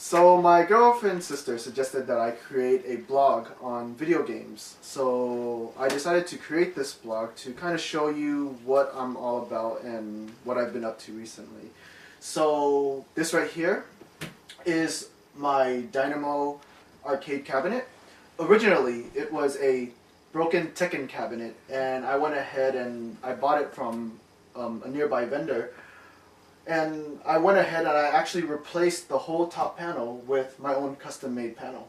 So my girlfriend's sister suggested that I create a blog on video games. So I decided to create this blog to kind of show you what I'm all about and what I've been up to recently. So this right here is my Dynamo arcade cabinet. Originally it was a broken Tekken cabinet, and I went ahead and I bought it from a nearby vendor. And I went ahead and I actually replaced the whole top panel with my own custom-made panel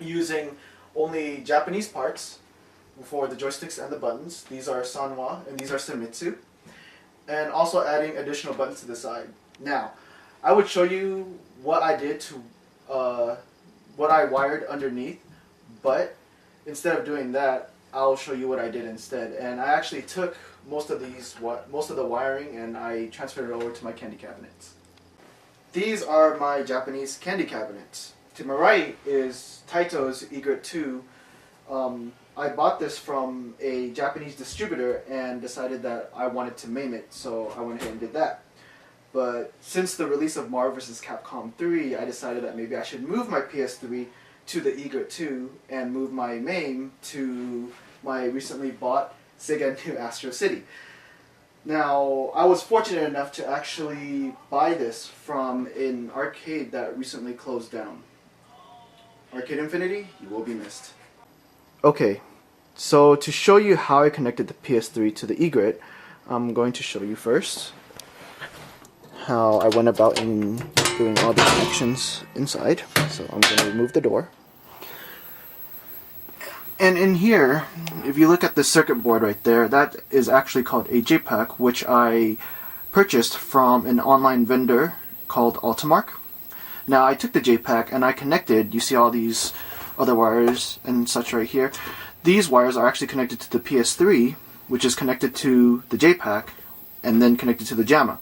using only Japanese parts for the joysticks and the buttons. These are Sanwa and these are Senmitsu, and also adding additional buttons to the side. Now, I would show you what I did to what I wired underneath, but instead of doing that, I'll show you what I did instead. And I actually took most of the wiring and I transferred it over to my candy cabinets. These are my Japanese candy cabinets. To my right is Taito's Egret 2. I bought this from a Japanese distributor and decided that I wanted to MAME it, so I went ahead and did that. But since the release of Marvel vs. Capcom 3, I decided that maybe I should move my PS3 to the Egret 2 and move my MAME to my recently bought Sega New Astro City. Now, I was fortunate enough to actually buy this from an arcade that recently closed down. Arcade Infinity, you will be missed. Okay, so to show you how I connected the PS3 to the Egret, I'm going to show you first how I went about in doing all the connections inside. So I'm going to remove the door. And in here, if you look at the circuit board right there, that is actually called a JPAC, which I purchased from an online vendor called Ultimark. Now I took the JPAC and I connected, you see all these other wires and such right here. These wires are actually connected to the PS3, which is connected to the JPAC, and then connected to the JAMMA.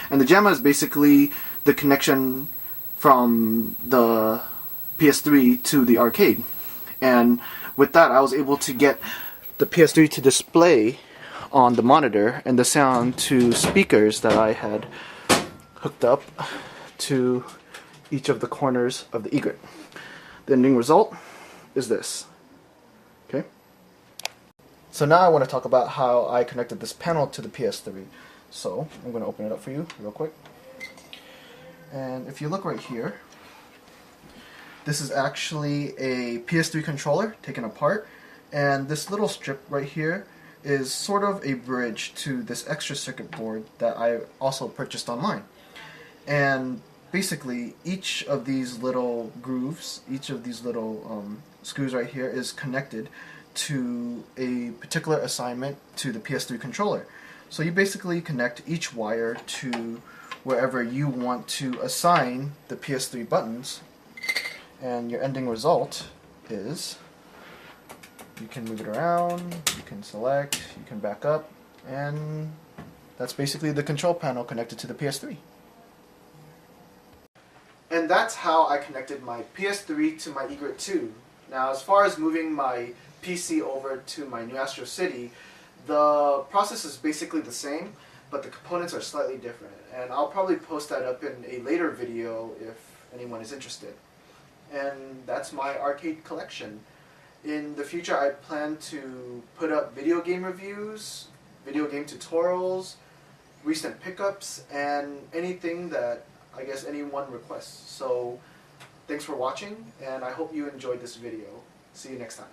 And the JAMMA is basically the connection from the PS3 to the arcade. And with that, I was able to get the PS3 to display on the monitor and the sound to speakers that I had hooked up to each of the corners of the Egret. The ending result is this. Okay. So now I want to talk about how I connected this panel to the PS3. So I'm going to open it up for you real quick. And if you look right here, this is actually a PS3 controller taken apart, and this little strip right here is sort of a bridge to this extra circuit board that I also purchased online. And basically each of these little grooves, each of these little screws right here is connected to a particular assignment to the PS3 controller. So you basically connect each wire to wherever you want to assign the PS3 buttons. And your ending result is you can move it around, you can select, you can back up, and that's basically the control panel connected to the PS3. And that's how I connected my PS3 to my Egret 2. Now, as far as moving my PC over to my New Astro City, the process is basically the same, but the components are slightly different. And I'll probably post that up in a later video if anyone is interested. And that's my arcade collection. In the future, I plan to put up video game reviews, video game tutorials, recent pickups, and anything that I guess anyone requests. So thanks for watching, and I hope you enjoyed this video. See you next time.